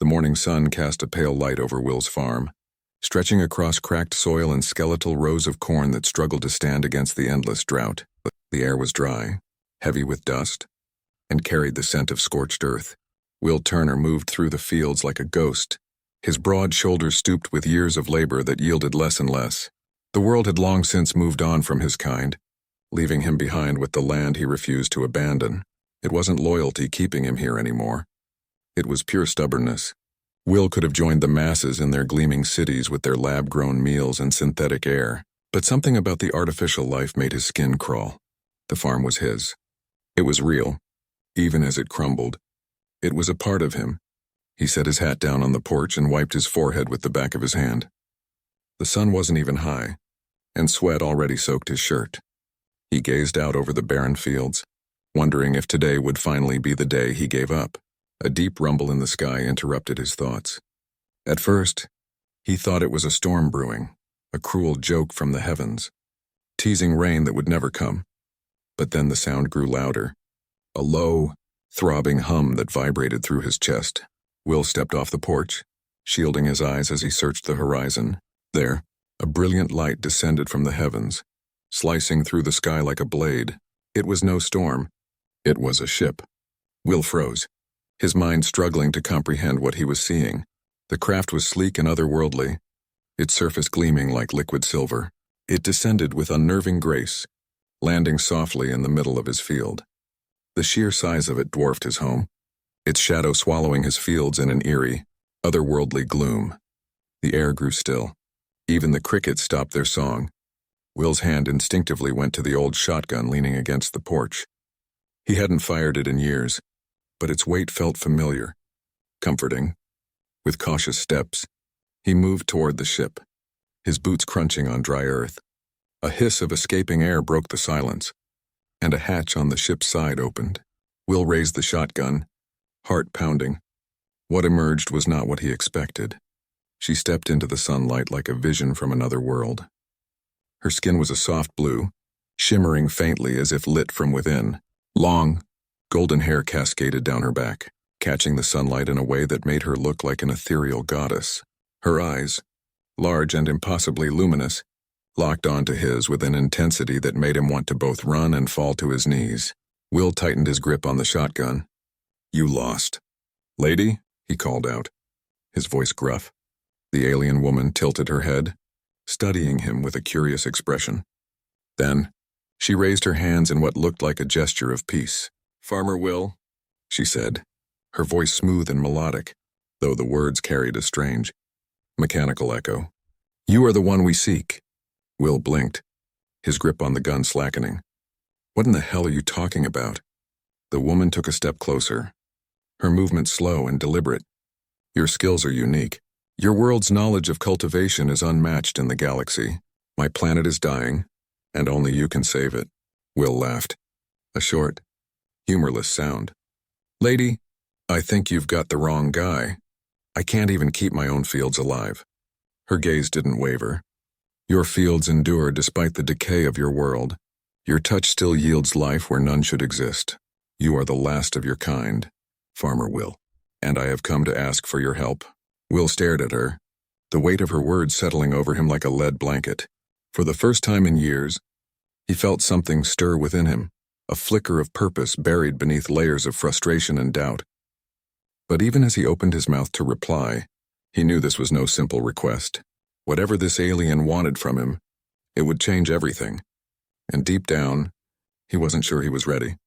The morning sun cast a pale light over Will's farm, stretching across cracked soil and skeletal rows of corn that struggled to stand against the endless drought. The air was dry, heavy with dust, and carried the scent of scorched earth. Will Turner moved through the fields like a ghost, his broad shoulders stooped with years of labor that yielded less and less. The world had long since moved on from his kind, leaving him behind with the land he refused to abandon. It wasn't loyalty keeping him here anymore. It was pure stubbornness. Will could have joined the masses in their gleaming cities with their lab-grown meals and synthetic air, but something about the artificial life made his skin crawl. The farm was his. It was real, even as it crumbled. It was a part of him. He set his hat down on the porch and wiped his forehead with the back of his hand. The sun wasn't even high, and sweat already soaked his shirt. He gazed out over the barren fields, wondering if today would finally be the day he gave up. A deep rumble in the sky interrupted his thoughts. At first, he thought it was a storm brewing, a cruel joke from the heavens, teasing rain that would never come. But then the sound grew louder, a low, throbbing hum that vibrated through his chest. Will stepped off the porch, shielding his eyes as he searched the horizon. There, a brilliant light descended from the heavens, slicing through the sky like a blade. It was no storm. It was a ship. Will froze, his mind struggling to comprehend what he was seeing. The craft was sleek and otherworldly, its surface gleaming like liquid silver. It descended with unnerving grace, landing softly in the middle of his field. The sheer size of it dwarfed his home, its shadow swallowing his fields in an eerie, otherworldly gloom. The air grew still. Even the crickets stopped their song. Will's hand instinctively went to the old shotgun leaning against the porch. He hadn't fired it in years, but its weight felt familiar, comforting. With cautious steps, he moved toward the ship, his boots crunching on dry earth. A hiss of escaping air broke the silence, and a hatch on the ship's side opened. Will raised the shotgun, heart pounding. What emerged was not what he expected. She stepped into the sunlight like a vision from another world. Her skin was a soft blue, shimmering faintly as if lit from within. Long, golden hair cascaded down her back, catching the sunlight in a way that made her look like an ethereal goddess. Her eyes, large and impossibly luminous, locked onto his with an intensity that made him want to both run and fall to his knees. Will tightened his grip on the shotgun. "You lost." "Lady?" he called out, his voice gruff. The alien woman tilted her head, studying him with a curious expression. Then, she raised her hands in what looked like a gesture of peace. "Farmer Will," she said, her voice smooth and melodic, though the words carried a strange, mechanical echo. "You are the one we seek." Will blinked, his grip on the gun slackening. "What in the hell are you talking about?" The woman took a step closer, her movement slow and deliberate. "Your skills are unique. Your world's knowledge of cultivation is unmatched in the galaxy. My planet is dying, and only you can save it." Will laughed, a short, humorless sound. "Lady, I think you've got the wrong guy. I can't even keep my own fields alive." Her gaze didn't waver. "Your fields endure despite the decay of your world. Your touch still yields life where none should exist. You are the last of your kind, Farmer Will, and I have come to ask for your help." Will stared at her, the weight of her words settling over him like a lead blanket. For the first time in years, he felt something stir within him, a flicker of purpose buried beneath layers of frustration and doubt. But even as he opened his mouth to reply, he knew this was no simple request. Whatever this alien wanted from him, it would change everything. And deep down, he wasn't sure he was ready.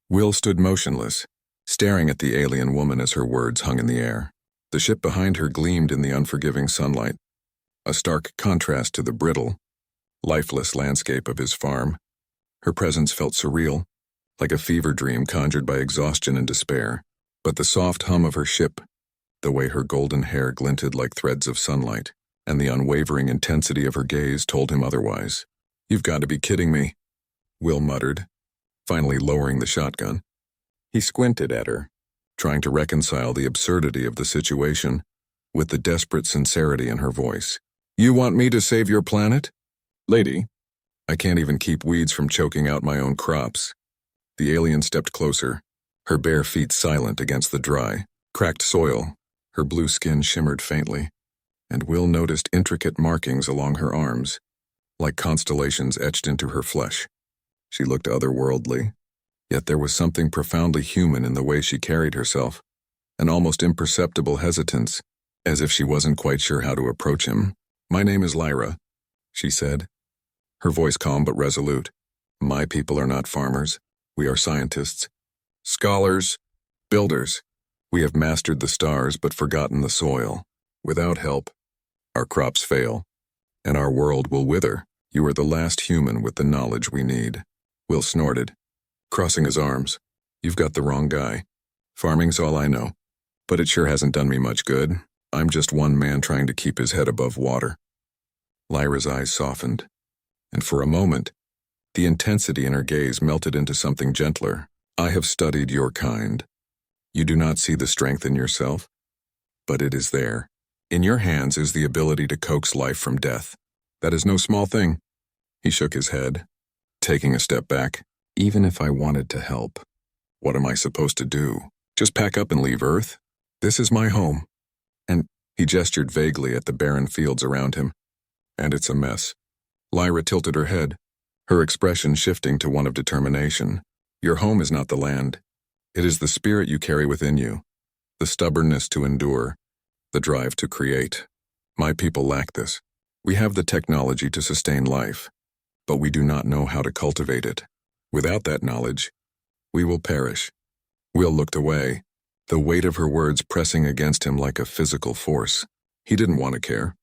Will stood motionless, staring at the alien woman as her words hung in the air. The ship behind her gleamed in the unforgiving sunlight, a stark contrast to the brittle, lifeless landscape of his farm. Her presence felt surreal, like a fever dream conjured by exhaustion and despair. But the soft hum of her ship, the way her golden hair glinted like threads of sunlight, and the unwavering intensity of her gaze told him otherwise. "You've got to be kidding me," Will muttered, finally lowering the shotgun. He squinted at her, trying to reconcile the absurdity of the situation with the desperate sincerity in her voice. "You want me to save your planet? Lady, I can't even keep weeds from choking out my own crops." The alien stepped closer, her bare feet silent against the dry, cracked soil, Her blue skin shimmered faintly, and Will noticed intricate markings along her arms, like constellations etched into her flesh. She looked otherworldly, yet there was something profoundly human in the way she carried herself, an almost imperceptible hesitance, as if she wasn't quite sure how to approach him. "My name is Lyra," she said, her voice calm but resolute. "My people are not farmers. We are scientists. Scholars. Builders. We have mastered the stars but forgotten the soil. Without help, our crops fail, and our world will wither. You are the last human with the knowledge we need." Will snorted, crossing his arms. "You've got the wrong guy. Farming's all I know, but it sure hasn't done me much good. I'm just one man trying to keep his head above water." Lyra's eyes softened, and for a moment, the intensity in her gaze melted into something gentler. "I have studied your kind. You do not see the strength in yourself, but it is there. In your hands is the ability to coax life from death. That is no small thing." He shook his head, taking a step back. "Even if I wanted to help, what am I supposed to do? Just pack up and leave Earth? This is my home. And," he gestured vaguely at the barren fields around him, "and it's a mess." Lyra tilted her head, her expression shifting to one of determination. "Your home is not the land. It is the spirit you carry within you, the stubbornness to endure, the drive to create. My people lack this. We have the technology to sustain life, but we do not know how to cultivate it. Without that knowledge, we will perish." Will looked away, the weight of her words pressing against him like a physical force. He didn't want to care.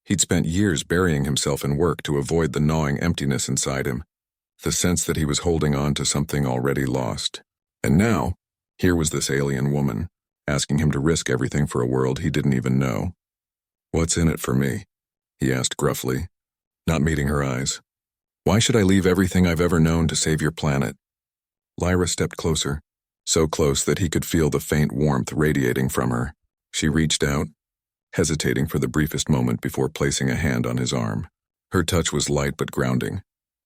He'd spent years burying himself in work to avoid the gnawing emptiness inside him, the sense that he was holding on to something already lost. And now, here was this alien woman, asking him to risk everything for a world he didn't even know. "What's in it for me?" he asked gruffly, not meeting her eyes. "Why should I leave everything I've ever known to save your planet?" Lyra stepped closer, so close that he could feel the faint warmth radiating from her. She reached out, hesitating for the briefest moment before placing a hand on his arm. Her touch was light but grounding,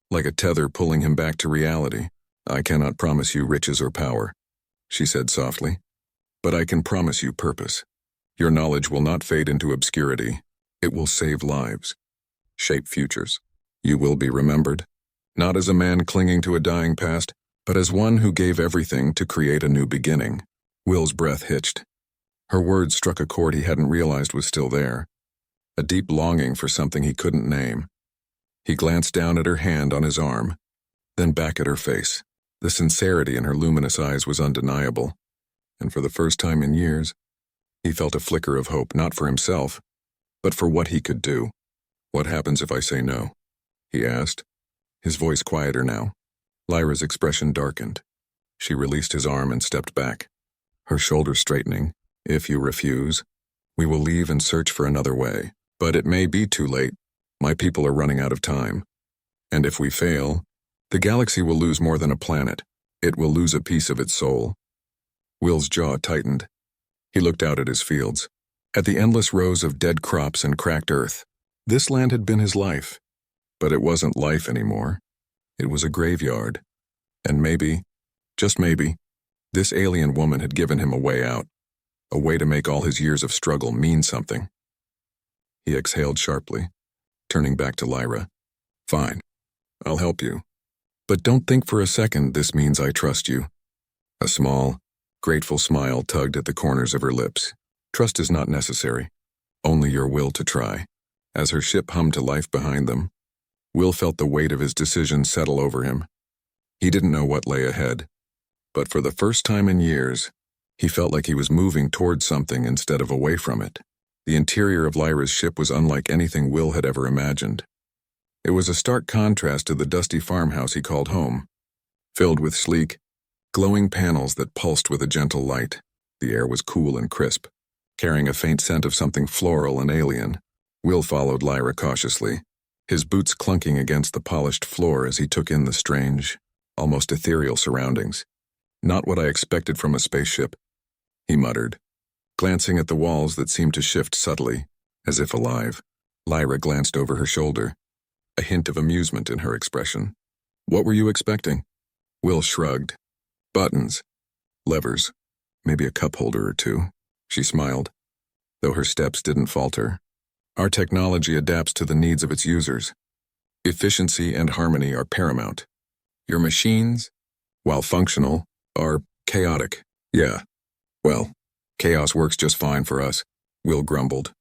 like a tether pulling him back to reality. "I cannot promise you riches or power," she said softly, "but I can promise you purpose. Your knowledge will not fade into obscurity. It will save lives, shape futures. You will be remembered, not as a man clinging to a dying past, but as one who gave everything to create a new beginning." Will's breath hitched. Her words struck a chord he hadn't realized was still there, a deep longing for something he couldn't name. He glanced down at her hand on his arm, then back at her face. The sincerity in her luminous eyes was undeniable, and for the first time in years, he felt a flicker of hope, not for himself, but for what he could do. "What happens if I say no?" he asked, his voice quieter now. Lyra's expression darkened. She released his arm and stepped back, her shoulders straightening. "If you refuse, we will leave and search for another way. But it may be too late. My people are running out of time. And if we fail, the galaxy will lose more than a planet. It will lose a piece of its soul." Will's jaw tightened. He looked out at his fields, at the endless rows of dead crops and cracked earth. This land had been his life, but it wasn't life anymore. It was a graveyard. And maybe, just maybe, this alien woman had given him a way out, a way to make all his years of struggle mean something. He exhaled sharply, turning back to Lyra. "Fine, I'll help you. But don't think for a second this means I trust you." A small, grateful smile tugged at the corners of her lips. "Trust is not necessary, only your will to try." As her ship hummed to life behind them, Will felt the weight of his decision settle over him. He didn't know what lay ahead, but for the first time in years, he felt like he was moving towards something instead of away from it. The interior of Lyra's ship was unlike anything Will had ever imagined. It was a stark contrast to the dusty farmhouse he called home, filled with sleek, glowing panels that pulsed with a gentle light. The air was cool and crisp, carrying a faint scent of something floral and alien. Will followed Lyra cautiously, his boots clunking against the polished floor as he took in the strange, almost ethereal surroundings. "Not what I expected from a spaceship," he muttered, glancing at the walls that seemed to shift subtly, as if alive. Lyra glanced over her shoulder, a hint of amusement in her expression. "What were you expecting?" Will shrugged. "Buttons, levers, maybe a cup holder or two." She smiled. though her steps didn't falter. Our technology adapts to the needs of its users. Efficiency and harmony are paramount. Your machines, while functional, are chaotic. Yeah, well, chaos works just fine for us, Will grumbled,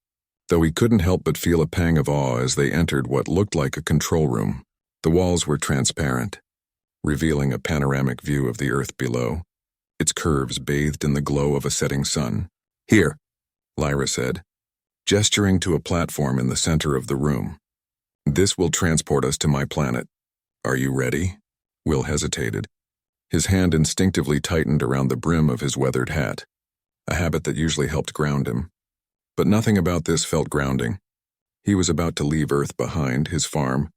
though he couldn't help but feel a pang of awe as they entered what looked like a control room. The walls were transparent, revealing a panoramic view of the earth below, its curves bathed in the glow of a setting sun. Here, Lyra said, gesturing to a platform in the center of the room. This will transport us to my planet. Are you ready? Will hesitated. His hand instinctively tightened around the brim of his weathered hat, a habit that usually helped ground him. But nothing about this felt grounding. He was about to leave Earth behind, his farm,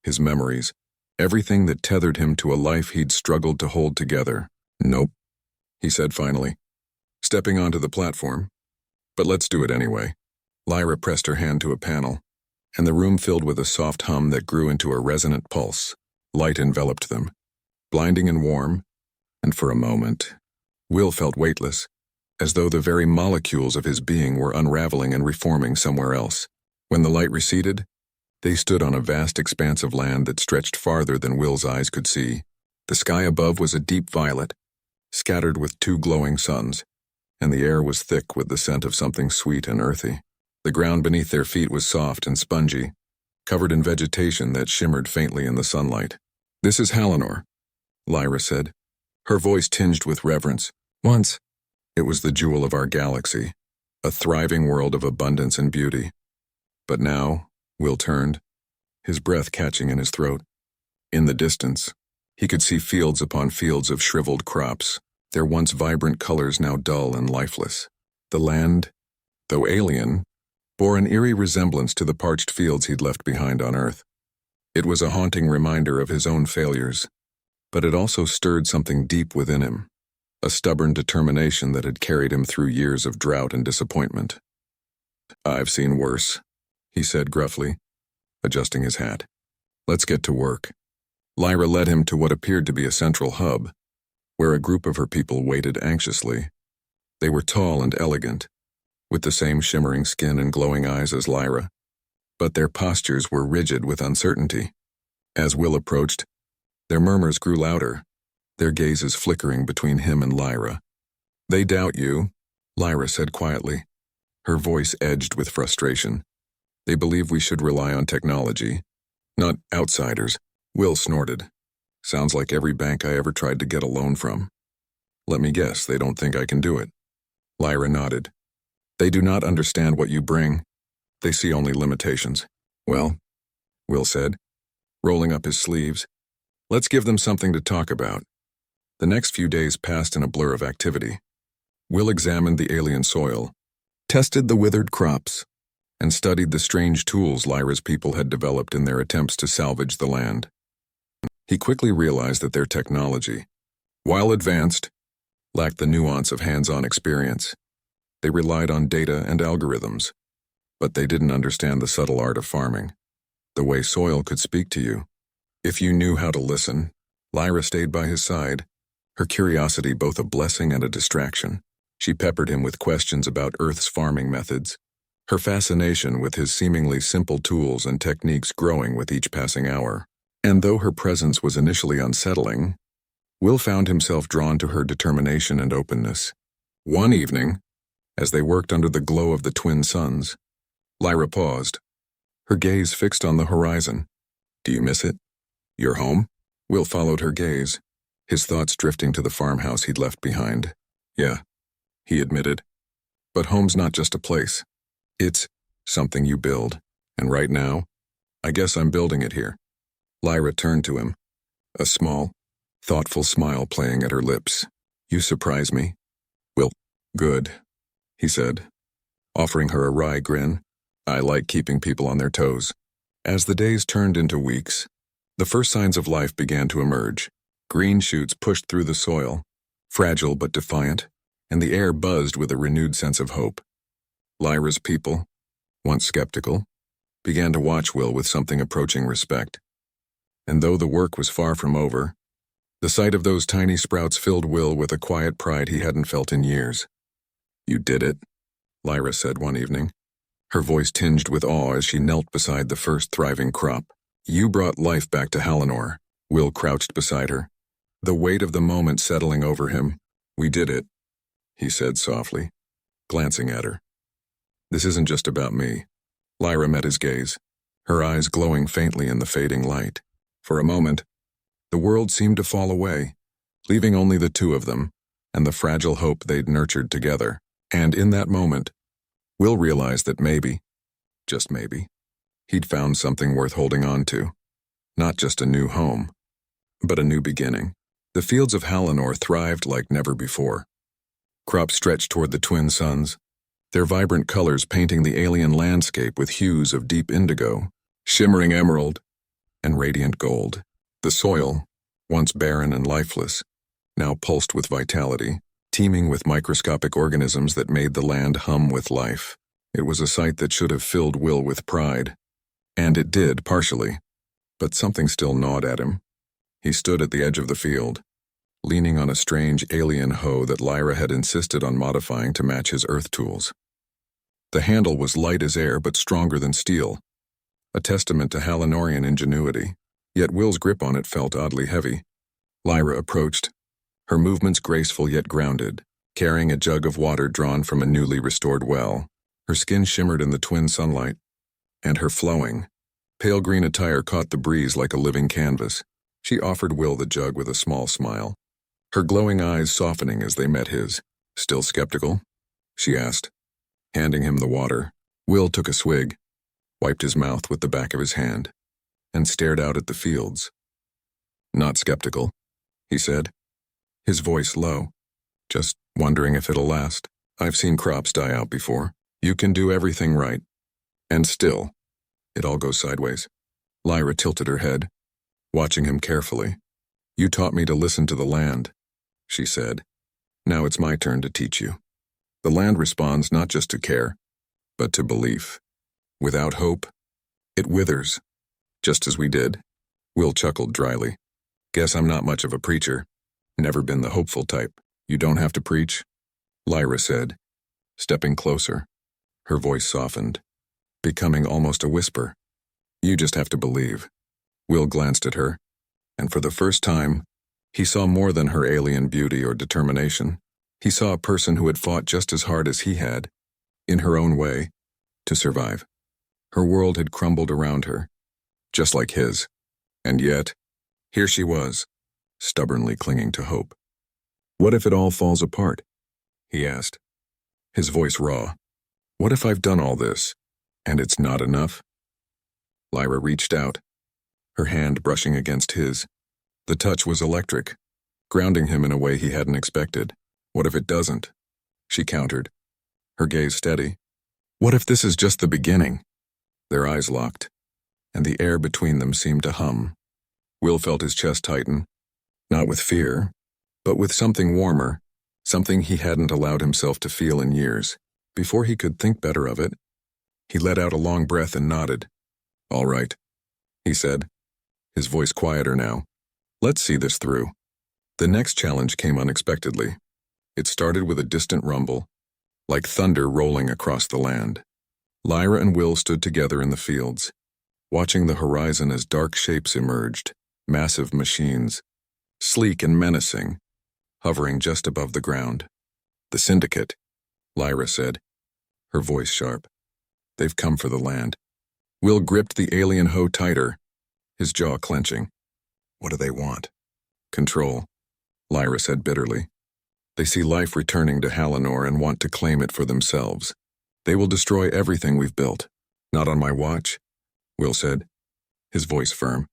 his memories, everything that tethered him to a life he'd struggled to hold together. Nope, he said finally, stepping onto the platform. But let's do it anyway. Lyra pressed her hand to a panel, and the room filled with a soft hum that grew into a resonant pulse. Light enveloped them, blinding and warm, and for a moment, Will felt weightless, as though the very molecules of his being were unraveling and reforming somewhere else. When the light receded, they stood on a vast expanse of land that stretched farther than Will's eyes could see. The sky above was a deep violet, scattered with two glowing suns, and the air was thick with the scent of something sweet and earthy. The ground beneath their feet was soft and spongy, covered in vegetation that shimmered faintly in the sunlight. This is Hallinor, Lyra said, her voice tinged with reverence. Once, it was the jewel of our galaxy, a thriving world of abundance and beauty. But now, Will turned, his breath catching in his throat. In the distance, he could see fields upon fields of shriveled crops, their once vibrant colors now dull and lifeless. The land, though alien, bore an eerie resemblance to the parched fields he'd left behind on Earth. It was a haunting reminder of his own failures, but it also stirred something deep within him, a stubborn determination that had carried him through years of drought and disappointment. I've seen worse, he said gruffly, adjusting his hat. Let's get to work. Lyra led him to what appeared to be a central hub, where a group of her people waited anxiously. They were tall and elegant, with the same shimmering skin and glowing eyes as Lyra, but their postures were rigid with uncertainty. As Will approached, their murmurs grew louder, their gazes flickering between him and Lyra. They doubt you, Lyra said quietly, her voice edged with frustration. They believe we should rely on technology, not outsiders. Will snorted. Sounds like every bank I ever tried to get a loan from. Let me guess, they don't think I can do it. Lyra nodded. They do not understand what you bring. They see only limitations. Well, Will said, rolling up his sleeves, let's give them something to talk about. The next few days passed in a blur of activity. Will examined the alien soil, tested the withered crops, and studied the strange tools Lyra's people had developed in their attempts to salvage the land. He quickly realized that their technology, while advanced, lacked the nuance of hands-on experience. They relied on data and algorithms, but they didn't understand the subtle art of farming, the way soil could speak to you. If you knew how to listen, Lyra stayed by his side, her curiosity both a blessing and a distraction. She peppered him with questions about Earth's farming methods, her fascination with his seemingly simple tools and techniques growing with each passing hour. And though her presence was initially unsettling, Will found himself drawn to her determination and openness. One evening, as they worked under the glow of the twin suns, Lyra paused, her gaze fixed on the horizon. Do you miss it? Your home? Will followed her gaze, his thoughts drifting to the farmhouse he'd left behind. Yeah, he admitted. But home's not just a place. It's something you build. And right now, I guess I'm building it here. Lyra turned to him, a small, thoughtful smile playing at her lips. You surprise me. Will, good, he said, offering her a wry grin. I like keeping people on their toes. As the days turned into weeks, the first signs of life began to emerge. Green shoots pushed through the soil, fragile but defiant, and the air buzzed with a renewed sense of hope. Lyra's people, once skeptical, began to watch Will with something approaching respect. And though the work was far from over, the sight of those tiny sprouts filled Will with a quiet pride he hadn't felt in years. You did it, Lyra said one evening, her voice tinged with awe as she knelt beside the first thriving crop. You brought life back to Hallinor. Will crouched beside her, the weight of the moment settling over him. We did it, he said softly, glancing at her. This isn't just about me. Lyra met his gaze, her eyes glowing faintly in the fading light. For a moment, the world seemed to fall away, leaving only the two of them and the fragile hope they'd nurtured together. And in that moment, Will realized that maybe, just maybe, he'd found something worth holding on to. Not just a new home, but a new beginning. The fields of Hallinor thrived like never before. Crops stretched toward the twin suns, their vibrant colors painting the alien landscape with hues of deep indigo, shimmering emerald, and radiant gold. The soil, once barren and lifeless, now pulsed with vitality, teeming with microscopic organisms that made the land hum with life. It was a sight that should have filled Will with pride. And it did, partially. But something still gnawed at him. He stood at the edge of the field, leaning on a strange alien hoe that Lyra had insisted on modifying to match his earth tools. The handle was light as air but stronger than steel, a testament to Hallinorian ingenuity, yet Will's grip on it felt oddly heavy. Lyra approached, her movements graceful yet grounded, carrying a jug of water drawn from a newly restored well. Her skin shimmered in the twin sunlight, and her flowing, pale green attire caught the breeze like a living canvas. She offered Will the jug with a small smile, her glowing eyes softening as they met his. Still skeptical? She asked, handing him the water. Will took a swig, wiped his mouth with the back of his hand, and stared out at the fields. Not skeptical, he said, his voice low. Just wondering if it'll last. I've seen crops die out before. You can do everything right. And still, it all goes sideways. Lyra tilted her head, watching him carefully. You taught me to listen to the land, she said. Now it's my turn to teach you. The land responds not just to care, but to belief. Without hope, it withers, just as we did. Will chuckled dryly. Guess I'm not much of a preacher. Never been the hopeful type. You don't have to preach, Lyra said, stepping closer. Her voice softened, becoming almost a whisper. You just have to believe. Will glanced at her, and for the first time, he saw more than her alien beauty or determination. He saw a person who had fought just as hard as he had, in her own way, to survive. Her world had crumbled around her, just like his. And yet, here she was, stubbornly clinging to hope. What if it all falls apart? He asked, his voice raw. What if I've done all this, and it's not enough? Lyra reached out, her hand brushing against his. The touch was electric, grounding him in a way he hadn't expected. What if it doesn't? She countered, her gaze steady. What if this is just the beginning? Their eyes locked, and the air between them seemed to hum. Will felt his chest tighten, not with fear, but with something warmer, something he hadn't allowed himself to feel in years. Before he could think better of it, he let out a long breath and nodded. All right, he said, his voice quieter now. Let's see this through. The next challenge came unexpectedly. It started with a distant rumble, like thunder rolling across the land. Lyra and Will stood together in the fields, watching the horizon as dark shapes emerged, massive machines, sleek and menacing, hovering just above the ground. The Syndicate, Lyra said, her voice sharp. They've come for the land. Will gripped the alien hoe tighter, his jaw clenching. What do they want? Control, Lyra said bitterly. They see life returning to Hallinor and want to claim it for themselves. They will destroy everything we've built. Not on my watch, Will said, his voice firm.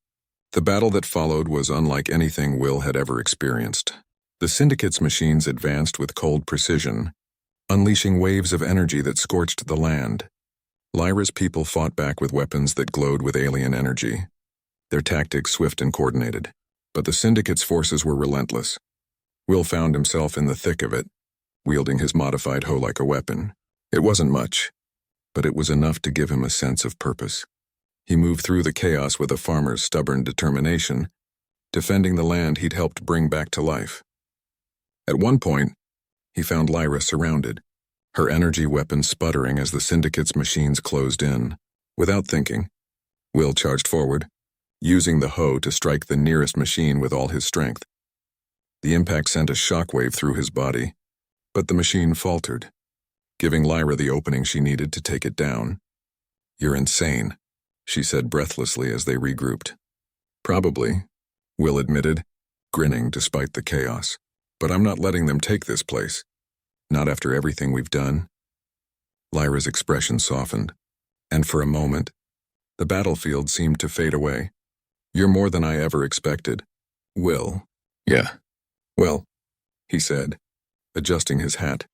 The battle that followed was unlike anything Will had ever experienced. The Syndicate's machines advanced with cold precision, unleashing waves of energy that scorched the land. Lyra's people fought back with weapons that glowed with alien energy, their tactics swift and coordinated. But the Syndicate's forces were relentless. Will found himself in the thick of it, wielding his modified hoe like a weapon. It wasn't much, but it was enough to give him a sense of purpose. He moved through the chaos with a farmer's stubborn determination, defending the land he'd helped bring back to life. At one point, he found Lyra surrounded, her energy weapon sputtering as the Syndicate's machines closed in. Without thinking, Will charged forward, using the hoe to strike the nearest machine with all his strength. The impact sent a shockwave through his body, but the machine faltered, giving Lyra the opening she needed to take it down. "You're insane," she said breathlessly as they regrouped. "Probably," Will admitted, grinning despite the chaos. "But I'm not letting them take this place. Not after everything we've done." Lyra's expression softened, and for a moment, the battlefield seemed to fade away. "You're more than I ever expected." "Will." "Yeah. Well," he said, adjusting his hat.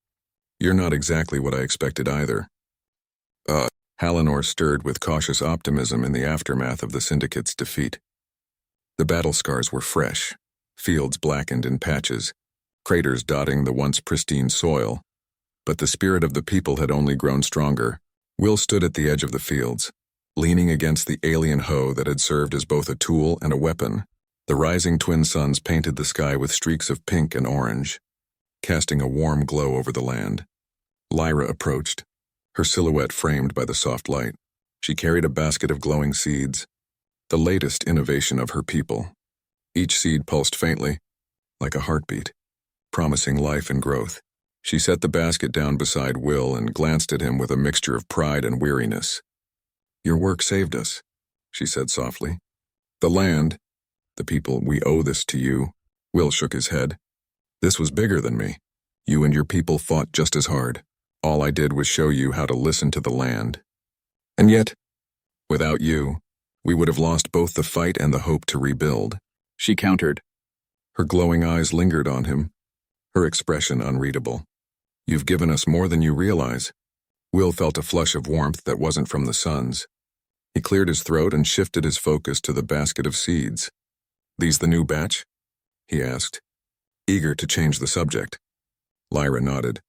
"You're not exactly what I expected either." Hallinor stirred with cautious optimism in the aftermath of the Syndicate's defeat. The battle scars were fresh, fields blackened in patches, craters dotting the once pristine soil, but the spirit of the people had only grown stronger. Will stood at the edge of the fields, leaning against the alien hoe that had served as both a tool and a weapon. The rising twin suns painted the sky with streaks of pink and orange, casting a warm glow over the land. Lyra approached, her silhouette framed by the soft light. She carried a basket of glowing seeds, the latest innovation of her people. Each seed pulsed faintly, like a heartbeat, promising life and growth. She set the basket down beside Will and glanced at him with a mixture of pride and weariness. "Your work saved us," she said softly. "The land, the people, we owe this to you." Will shook his head. "This was bigger than me. You and your people fought just as hard. All I did was show you how to listen to the land. And yet, without you, we would have lost both the fight and the hope to rebuild," she countered. Her glowing eyes lingered on him, her expression unreadable. "You've given us more than you realize." Will felt a flush of warmth that wasn't from the suns. He cleared his throat and shifted his focus to the basket of seeds. "These the new batch?" he asked, eager to change the subject. Lyra nodded.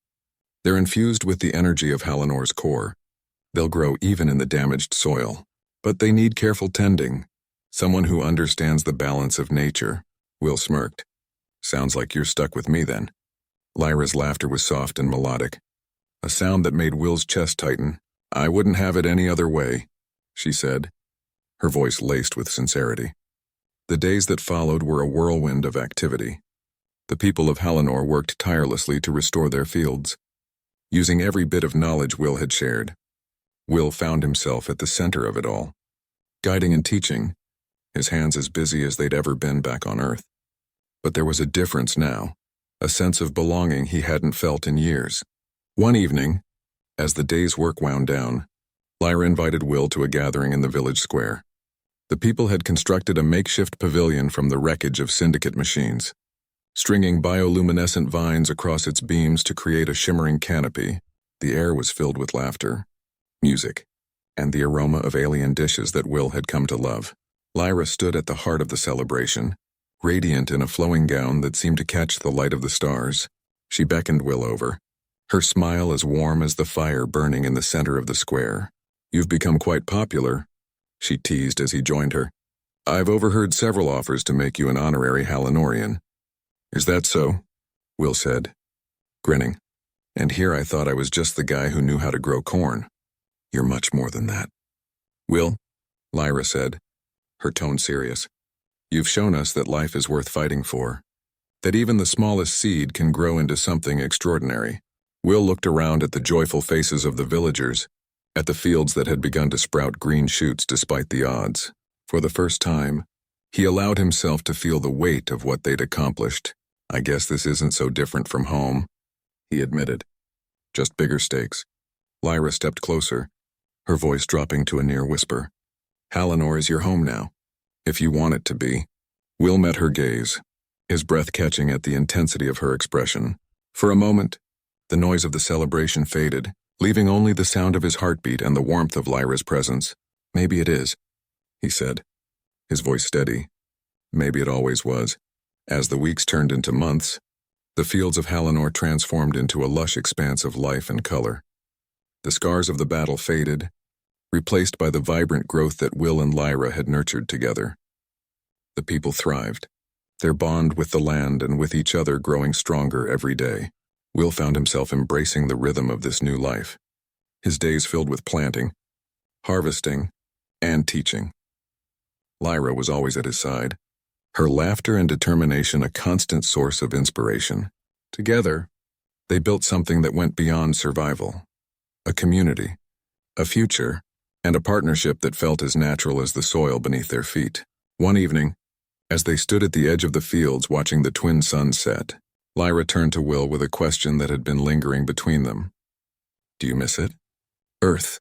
"They're infused with the energy of Hallinor's core. They'll grow even in the damaged soil. But they need careful tending. Someone who understands the balance of nature." Will smirked. "Sounds like you're stuck with me then." Lyra's laughter was soft and melodic, a sound that made Will's chest tighten. "I wouldn't have it any other way," she said, her voice laced with sincerity. The days that followed were a whirlwind of activity. The people of Hallinor worked tirelessly to restore their fields, using every bit of knowledge Will had shared. Will found himself at the center of it all, guiding and teaching, his hands as busy as they'd ever been back on Earth. But there was a difference now, a sense of belonging he hadn't felt in years. One evening, as the day's work wound down, Lyra invited Will to a gathering in the village square. The people had constructed a makeshift pavilion from the wreckage of Syndicate machines, stringing bioluminescent vines across its beams to create a shimmering canopy. The air was filled with laughter, music, and the aroma of alien dishes that Will had come to love. Lyra stood at the heart of the celebration, radiant in a flowing gown that seemed to catch the light of the stars. She beckoned Will over, her smile as warm as the fire burning in the center of the square. "You've become quite popular," she teased as he joined her. "I've overheard several offers to make you an honorary Hallinorian." "Is that so?" Will said, grinning. "And here I thought I was just the guy who knew how to grow corn. You're much more than that." "Will," Lyra said, her tone serious, "you've shown us that life is worth fighting for, that even the smallest seed can grow into something extraordinary." Will looked around at the joyful faces of the villagers, at the fields that had begun to sprout green shoots despite the odds. For the first time, he allowed himself to feel the weight of what they'd accomplished. "I guess this isn't so different from home," he admitted. "Just bigger stakes." Lyra stepped closer, her voice dropping to a near whisper. "Hallinor is your home now, if you want it to be." Will met her gaze, his breath catching at the intensity of her expression. For a moment, the noise of the celebration faded, leaving only the sound of his heartbeat and the warmth of Lyra's presence. "Maybe it is," he said, his voice steady. Maybe it always was. As the weeks turned into months, the fields of Hallinor transformed into a lush expanse of life and color. The scars of the battle faded, replaced by the vibrant growth that Will and Lyra had nurtured together. The people thrived, their bond with the land and with each other growing stronger every day. Will found himself embracing the rhythm of this new life. His days filled with planting, harvesting, and teaching. Lyra was always at his side, her laughter and determination a constant source of inspiration. Together, they built something that went beyond survival. A community, a future, and a partnership that felt as natural as the soil beneath their feet. One evening, as they stood at the edge of the fields watching the twin suns set, Lyra turned to Will with a question that had been lingering between them. Do you miss it? Earth,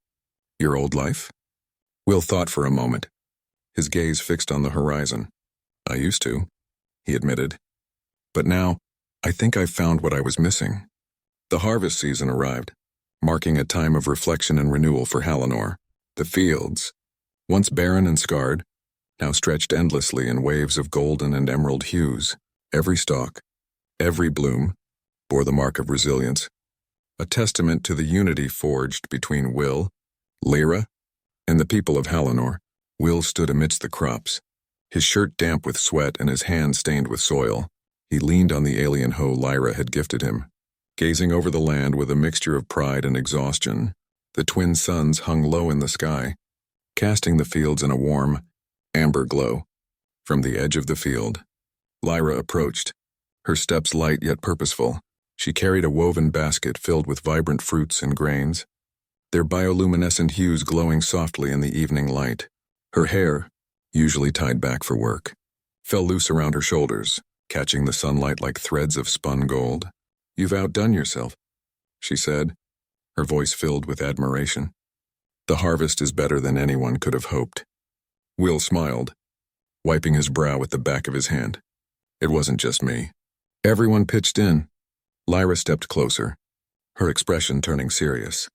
your old life? Will thought for a moment, his gaze fixed on the horizon. I used to, he admitted. But now, I think I've found what I was missing. The harvest season arrived, marking a time of reflection and renewal for Hallinor. The fields, once barren and scarred, now stretched endlessly in waves of golden and emerald hues. Every stalk, every bloom, bore the mark of resilience, a testament to the unity forged between Will, Lyra, and the people of Hallinor. Will stood amidst the crops, his shirt damp with sweat and his hands stained with soil. He leaned on the alien hoe Lyra had gifted him, gazing over the land with a mixture of pride and exhaustion. The twin suns hung low in the sky, casting the fields in a warm, amber glow. From the edge of the field, Lyra approached, her steps light yet purposeful. She carried a woven basket filled with vibrant fruits and grains, their bioluminescent hues glowing softly in the evening light. Her hair, usually tied back for work, fell loose around her shoulders, catching the sunlight like threads of spun gold. You've outdone yourself, she said, her voice filled with admiration. The harvest is better than anyone could have hoped. Will smiled, wiping his brow with the back of his hand. It wasn't just me. Everyone pitched in. Lyra stepped closer, her expression turning serious.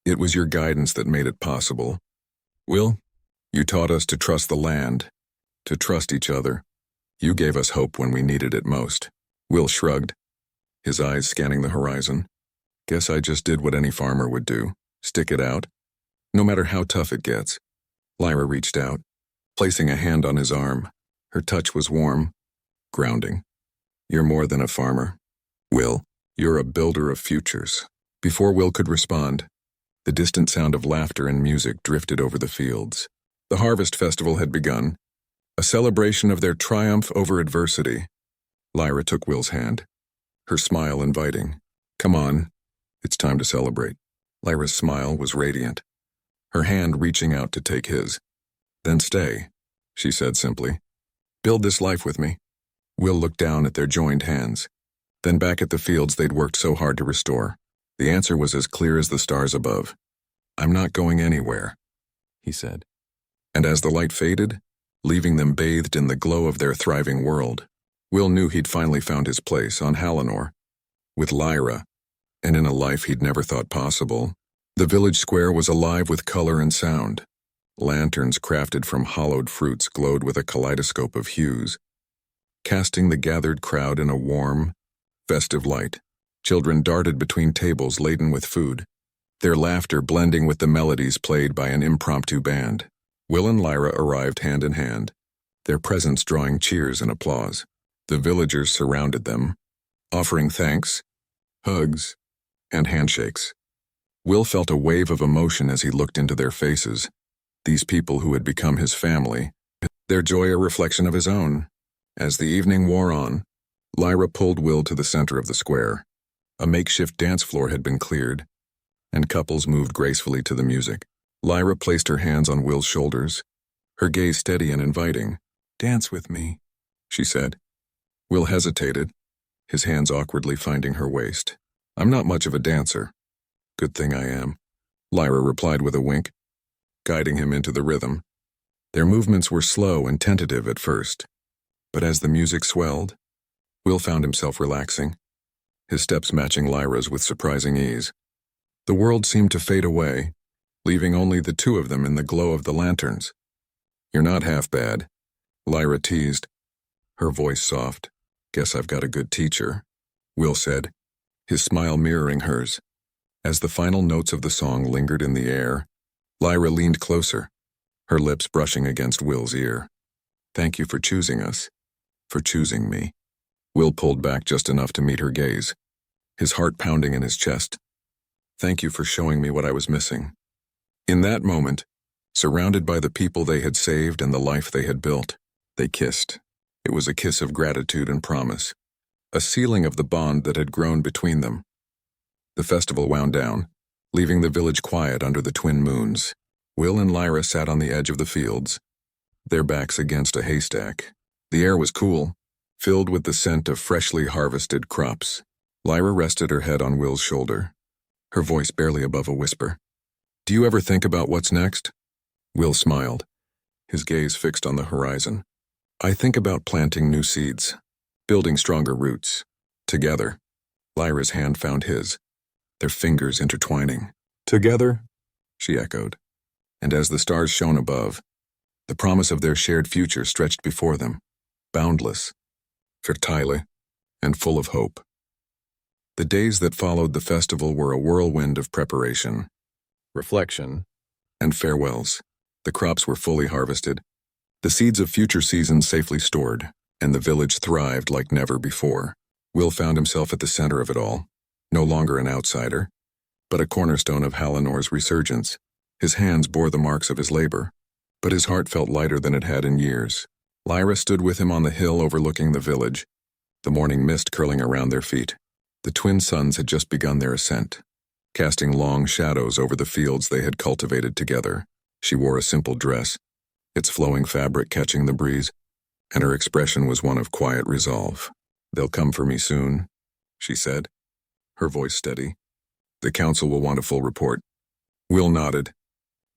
It was your guidance that made it possible. Will, you taught us to trust the land, to trust each other. You gave us hope when we needed it most. Will shrugged, his eyes scanning the horizon. Guess I just did what any farmer would do. Stick it out, no matter how tough it gets. Lyra reached out, placing a hand on his arm. Her touch was warm, grounding. You're more than a farmer, Will. You're a builder of futures. Before Will could respond, the distant sound of laughter and music drifted over the fields. The harvest festival had begun, a celebration of their triumph over adversity. Lyra took Will's hand, her smile inviting. Come on, it's time to celebrate. Lyra's smile was radiant, her hand reaching out to take his. Then stay, she said simply. Build this life with me. Will looked down at their joined hands, then back at the fields they'd worked so hard to restore. The answer was as clear as the stars above. I'm not going anywhere, he said. And as the light faded, leaving them bathed in the glow of their thriving world, Will knew he'd finally found his place on Hallinor, with Lyra, and in a life he'd never thought possible. The village square was alive with color and sound. Lanterns crafted from hollowed fruits glowed with a kaleidoscope of hues, casting the gathered crowd in a warm, festive light. Children darted between tables laden with food, their laughter blending with the melodies played by an impromptu band. Will and Lyra arrived hand in hand, their presence drawing cheers and applause. The villagers surrounded them, offering thanks, hugs, and handshakes. Will felt a wave of emotion as he looked into their faces, these people who had become his family, their joy a reflection of his own. As the evening wore on, Lyra pulled Will to the center of the square. A makeshift dance floor had been cleared, and couples moved gracefully to the music. Lyra placed her hands on Will's shoulders, her gaze steady and inviting. Dance with me, she said. Will hesitated, his hands awkwardly finding her waist. I'm not much of a dancer. Good thing I am, Lyra replied with a wink, guiding him into the rhythm. Their movements were slow and tentative at first, but as the music swelled, Will found himself relaxing, his steps matching Lyra's with surprising ease. The world seemed to fade away, leaving only the two of them in the glow of the lanterns. You're not half bad, Lyra teased, her voice soft. Guess I've got a good teacher, Will said, his smile mirroring hers. As the final notes of the song lingered in the air, Lyra leaned closer, her lips brushing against Will's ear. Thank you for choosing us, for choosing me. Will pulled back just enough to meet her gaze. his heart pounding in his chest. Thank you for showing me what I was missing. In that moment, surrounded by the people they had saved and the life they had built, they kissed. It was a kiss of gratitude and promise, a sealing of the bond that had grown between them. The festival wound down, leaving the village quiet under the twin moons. Will and Lyra sat on the edge of the fields, their backs against a haystack. The air was cool, filled with the scent of freshly harvested crops. Lyra rested her head on Will's shoulder, her voice barely above a whisper. Do you ever think about what's next? Will smiled, his gaze fixed on the horizon. I think about planting new seeds, building stronger roots. Together. Lyra's hand found his, their fingers intertwining. Together? She echoed. And as the stars shone above, the promise of their shared future stretched before them, boundless, fertile, and full of hope. The days that followed the festival were a whirlwind of preparation, reflection, and farewells. The crops were fully harvested, the seeds of future seasons safely stored, and the village thrived like never before. Will found himself at the center of it all, no longer an outsider, but a cornerstone of Halinor's resurgence. His hands bore the marks of his labor, but his heart felt lighter than it had in years. Lyra stood with him on the hill overlooking the village, the morning mist curling around their feet. The twin suns had just begun their ascent, casting long shadows over the fields they had cultivated together. She wore a simple dress, its flowing fabric catching the breeze, and her expression was one of quiet resolve. They'll come for me soon, she said, her voice steady. The council will want a full report. Will nodded,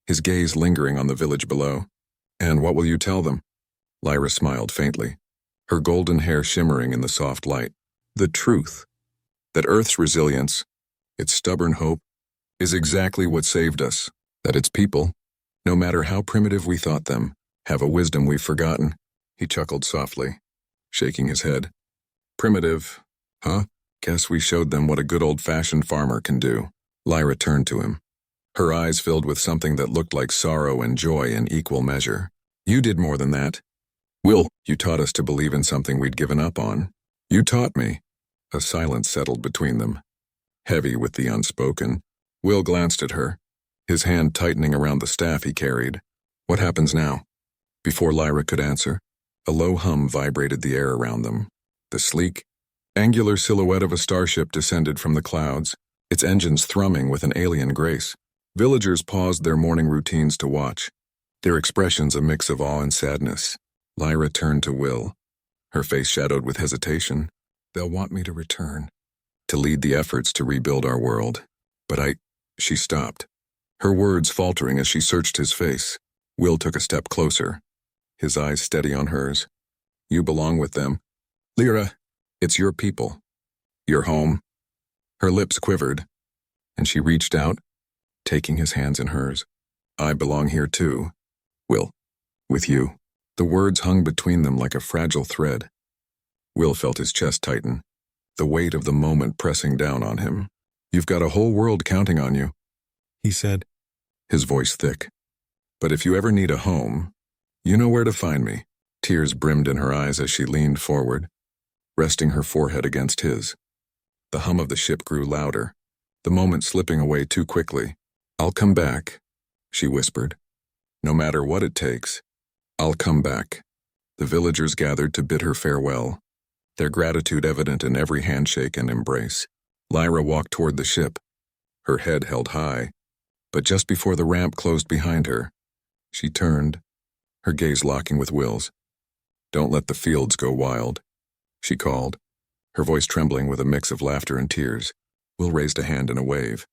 his gaze lingering on the village below. And what will you tell them? Lyra smiled faintly, her golden hair shimmering in the soft light. The truth. That Earth's resilience, its stubborn hope, is exactly what saved us. That its people, no matter how primitive we thought them, have a wisdom we've forgotten. He chuckled softly, shaking his head. Primitive, huh? Guess we showed them what a good old-fashioned farmer can do. Lyra turned to him, her eyes filled with something that looked like sorrow and joy in equal measure. You did more than that. Will, you taught us to believe in something we'd given up on. You taught me. A silence settled between them, heavy with the unspoken. Will glanced at her, his hand tightening around the staff he carried. What happens now? Before Lyra could answer, a low hum vibrated the air around them. The sleek, angular silhouette of a starship descended from the clouds, its engines thrumming with an alien grace. Villagers paused their morning routines to watch, their expressions a mix of awe and sadness. Lyra turned to Will, her face shadowed with hesitation. They'll want me to return, to lead the efforts to rebuild our world. But she stopped, her words faltering as she searched his face. Will took a step closer, his eyes steady on hers. You belong with them. Lyra, it's your people, your home. Her lips quivered, and she reached out, taking his hands in hers. I belong here too, Will, with you. The words hung between them like a fragile thread. Will felt his chest tighten, the weight of the moment pressing down on him. You've got a whole world counting on you, he said, his voice thick. But if you ever need a home, you know where to find me. Tears brimmed in her eyes as she leaned forward, resting her forehead against his. The hum of the ship grew louder, the moment slipping away too quickly. I'll come back, she whispered. No matter what it takes, I'll come back. The villagers gathered to bid her farewell, their gratitude evident in every handshake and embrace. Lyra walked toward the ship, her head held high, but just before the ramp closed behind her, she turned, her gaze locking with Will's. Don't let the fields go wild, she called, her voice trembling with a mix of laughter and tears. Will raised a hand in a wave,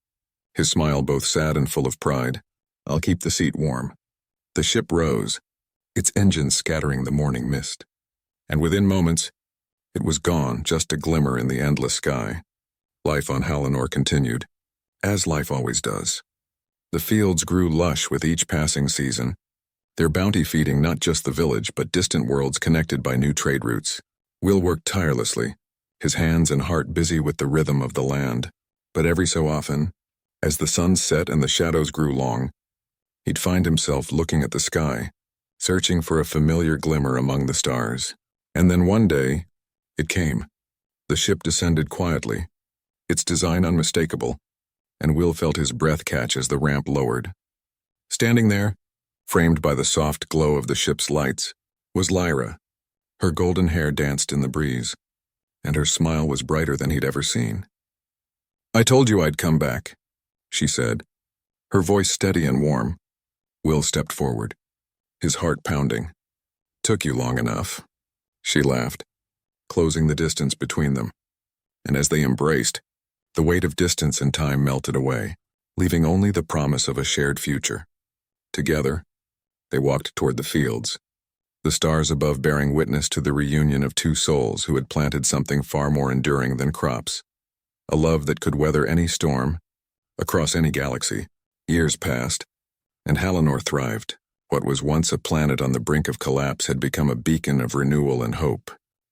his smile both sad and full of pride. I'll keep the seat warm. The ship rose, its engines scattering the morning mist, and within moments, it was gone, just a glimmer in the endless sky. Life on Halinor continued, as life always does. The fields grew lush with each passing season, their bounty feeding not just the village but distant worlds connected by new trade routes. Will worked tirelessly, his hands and heart busy with the rhythm of the land. But every so often, as the sun set and the shadows grew long, he'd find himself looking at the sky, searching for a familiar glimmer among the stars. And then one day, it came. The ship descended quietly, its design unmistakable, and Will felt his breath catch as the ramp lowered. Standing there, framed by the soft glow of the ship's lights, was Lyra. Her golden hair danced in the breeze, and her smile was brighter than he'd ever seen. "I told you I'd come back," she said, her voice steady and warm. Will stepped forward, his heart pounding. "Took you long enough," she laughed, closing the distance between them. And as they embraced, the weight of distance and time melted away, leaving only the promise of a shared future. Together, they walked toward the fields, the stars above bearing witness to the reunion of two souls who had planted something far more enduring than crops, a love that could weather any storm, across any galaxy. Years passed, and Hallinor thrived. What was once a planet on the brink of collapse had become a beacon of renewal and hope.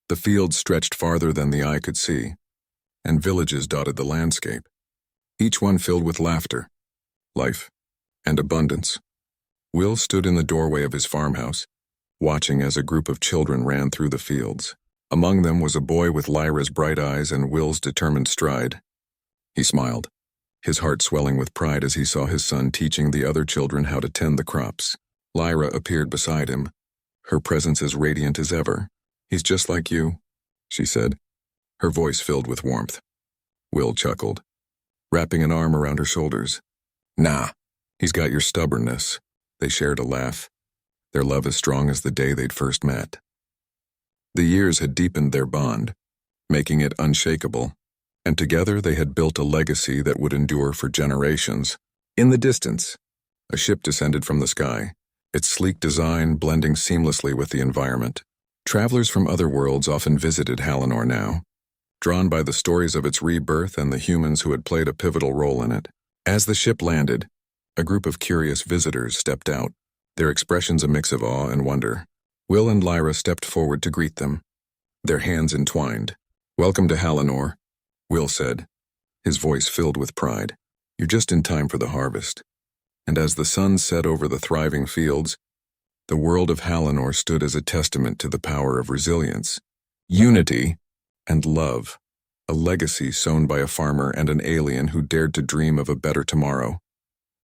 The fields stretched farther than the eye could see, and villages dotted the landscape, each one filled with laughter, life, and abundance. Will stood in the doorway of his farmhouse, watching as a group of children ran through the fields. Among them was a boy with Lyra's bright eyes and Will's determined stride. He smiled, his heart swelling with pride as he saw his son teaching the other children how to tend the crops. Lyra appeared beside him, her presence as radiant as ever. "He's just like you," she said, her voice filled with warmth. Will chuckled, wrapping an arm around her shoulders. "Nah, he's got your stubbornness." They shared a laugh, their love as strong as the day they'd first met. The years had deepened their bond, making it unshakable, and together they had built a legacy that would endure for generations. In the distance, a ship descended from the sky, its sleek design blending seamlessly with the environment. Travelers from other worlds often visited Hallinor now, drawn by the stories of its rebirth and the humans who had played a pivotal role in it. As the ship landed, a group of curious visitors stepped out, their expressions a mix of awe and wonder. Will and Lyra stepped forward to greet them, their hands entwined. "Welcome to Hallinor," Will said, his voice filled with pride. "You're just in time for the harvest." And as the sun set over the thriving fields, the world of Hallinor stood as a testament to the power of resilience, unity, and love, a legacy sown by a farmer and an alien who dared to dream of a better tomorrow.